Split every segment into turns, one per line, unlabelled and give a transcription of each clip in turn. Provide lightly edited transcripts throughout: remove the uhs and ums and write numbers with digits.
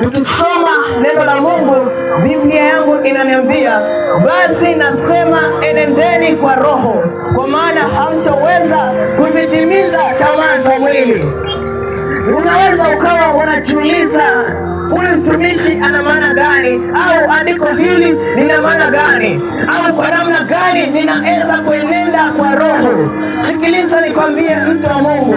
Tukisoma neno la Mungu, Biblia yangu inaniambia, basi nasema enendeni kwa Roho, kwa maana hamtoweza kuzitimiza tamaa za mwili. Unaweza ukawa unajiuliza, huyu mtumishi ana maana gani? Au andiko hili lina maana gani? Au kwa namna gani ninaweza kuenenda kwa Roho? Sikiliza nikwambie, mtu wa Mungu,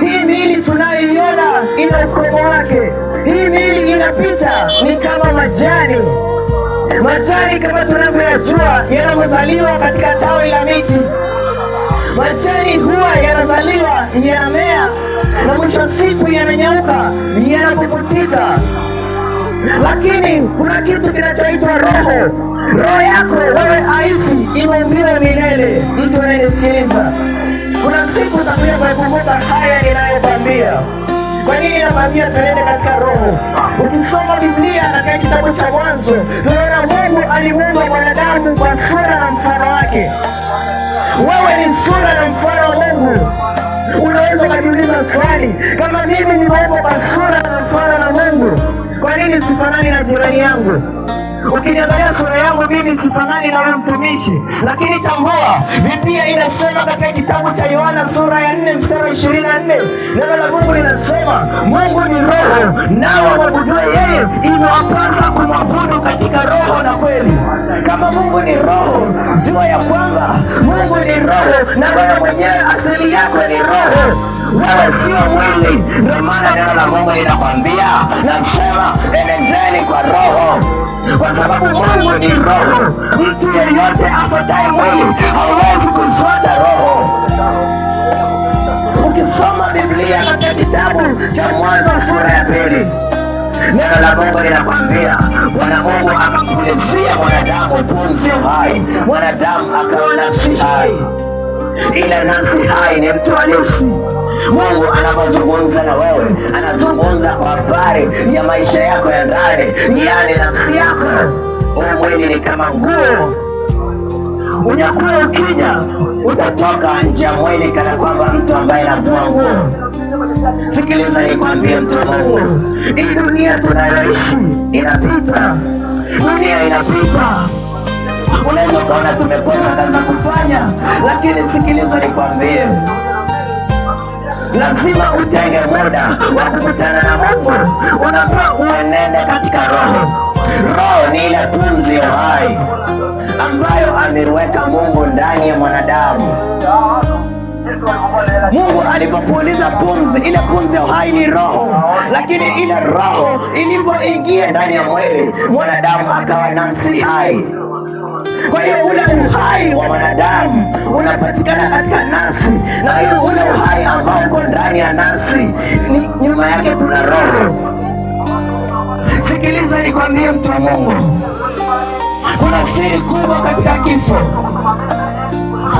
hii miili tunayoiona ina ukomo wake. Hii miili inapita, ni kama majani. Majani kama tunavyoyajua yanapozaliwa katika tawi la miti, majani huwa yanazaliwa, yanamea, na mwisho wa siku yananyauka, yanapuputika. Lakini kuna kitu kinachoitwa roho. Roho yako wewe haifi, imeumbiwa milele. Mtu anayenisikiliza, kuna siku utakuja kukumbuka haya ninayokwambia. Kwa nini nakwambia tuende katika Roho? Ukisoma Biblia katika kitabu cha Mwanzo, tunaona Mungu alimuumba mwanadamu kwa sura na mfano wake. Wewe ni sura na mfano wa Mungu. Unaweza kujiuliza swali, kama mimi nimeumbwa kwa sura na mfano wa Mungu, kwa nini sifanani na jirani yangu? Ukiniangalia sura yangu mimi sifanani na huyo mtumishi. Lakini tambua, Biblia inasema katika kitabu cha Yohana sura ya 4 mstari 24, neno la Mungu linasema, Mungu ni roho, nao wamwabudue yeye imewapasa kumwabudu katika roho na kweli. Kama Mungu ni roho, jua ya kwamba Mungu ni roho, na wewe mwenyewe asili yako ni roho. Wewe sio mwili. Ndio maana neno la Mungu linakwambia, nasema enendeni kwa Roho, kwa sababu Mungu ni roho. Mtu yeyote afuataye mwili hawezi kufuata Roho. Ukisoma Biblia katika kitabu cha Mwanzo sura ya 2, neno la Mungu linakwambia, Bwana Mungu akampulizia mwanadamu pumzi hai, mwanadamu akawa nafsi hai. Ila nafsi hai ni mtu halisi. Mungu anapozungumza na wewe, anazungumza kwa habari ya maisha yako ya ndani, yaani nafsi yako. Huu mwili ni kama nguo. Unyakuo ukija, utatoka nje ya mwili kana kwamba mtu ambaye anavua nguo. Sikiliza nikwambie, mtu wa Mungu, hii dunia tunayoishi inapita. Dunia inapita. Unaweza ukaona tumekosa kazi za kufanya, lakini sikiliza nikwambie, lazima utenge muda wa kukutana na Mungu. Unafaa uenende katika Roho. Roho ni ile pumzi ya uhai ambayo ameweka Mungu ndani ya mwanadamu. Mungu alipopuliza pumzi, ile pumzi ya uhai ni roho, lakini ile roho ilipoingia ndani ya mwili, mwanadamu akawa nafsi hai. Kwa hiyo ule uhai wa mwanadamu unapatikana katika nafsi, na hiyo ule uhai ambao uko ndani ya nafsi, nyuma yake kuna roho. Sikiliza nikwambie, mtu wa Mungu, kuna siri kubwa katika kifo.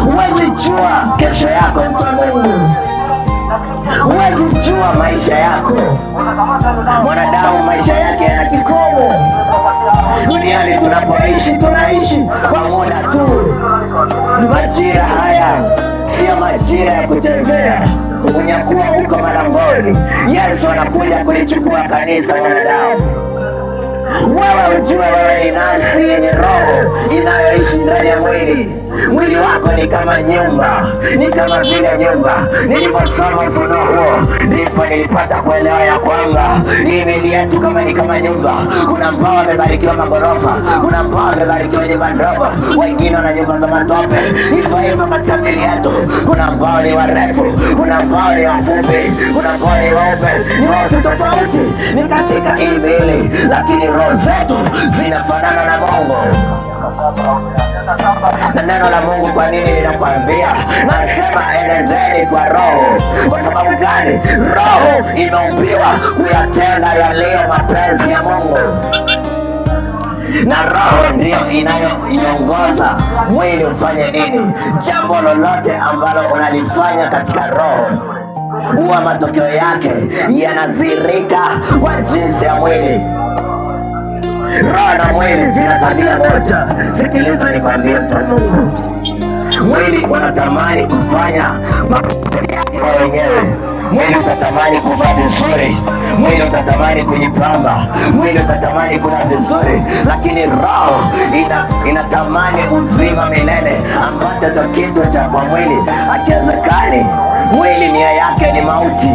Huwezi jua kesho yako, mtu wa Mungu. Huwezi jua maisha yako. Mwanadamu maisha yake yana kikomo. Duniani tunapoishi, tunaishi kwa muda tu. Majira haya sio majira ya kuchezea. Unyakuo uko malangoni. Yesu anakuja kulichukua kanisa mwanadamu. Wewe ujue wewe ni nafsi yenye roho inayoishi ndani ya mwili. Mwili wako ni kama nyumba, ni kama vile nyumba. Niliposoma ufunuo huo, ndipo nilipata kuelewa ya kwamba hii miili yetu kama ni kama nyumba. Kuna ambao wamebarikiwa magorofa, kuna ambao wamebarikiwa nyumba ndogo, wengine wana nyumba za matope. Hivyo hivyo katika miili yetu, kuna ambao ni warefu, kuna ambao ni wafupi, kuna ambao ni weupe. Ni watu tofauti ni katika hii miili, lakini roho zetu zinafanana na Mungu. Na neno la Mungu kwa nini linakwambia, nasema enendeni kwa Roho? Kwa sababu gani? Roho imeumbiwa kuyatenda yaliyo mapenzi ya Mungu, na Roho ndiyo inayoiongoza mwili ufanye nini. Jambo lolote ambalo unalifanya katika Roho, huwa matokeo yake yanadhihirika kwa jinsi ya mwili. Roho na mwili vina tabia moja. Sikiliza nikwambie, mtu wa Mungu, mwili unatamani kufanya mapenzi yake wenyewe. Mwili utatamani kuvaa vizuri, mwili utatamani kujipamba, mwili utatamani kula vizuri, lakini roho inatamani uzima milele, ambacho kitu cha kwa mwili hakiwezekani. Mwili nia yake ni mauti.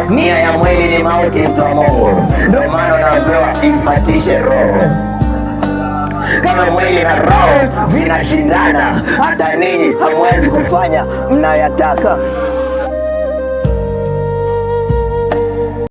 Nia ya mwili ni mauti, mtu wa Mungu. Ndio maana unaambiwa ifuatishe roho. Kama mwili na roho vinashindana, hata ninyi hamwezi kufanya mnayotaka.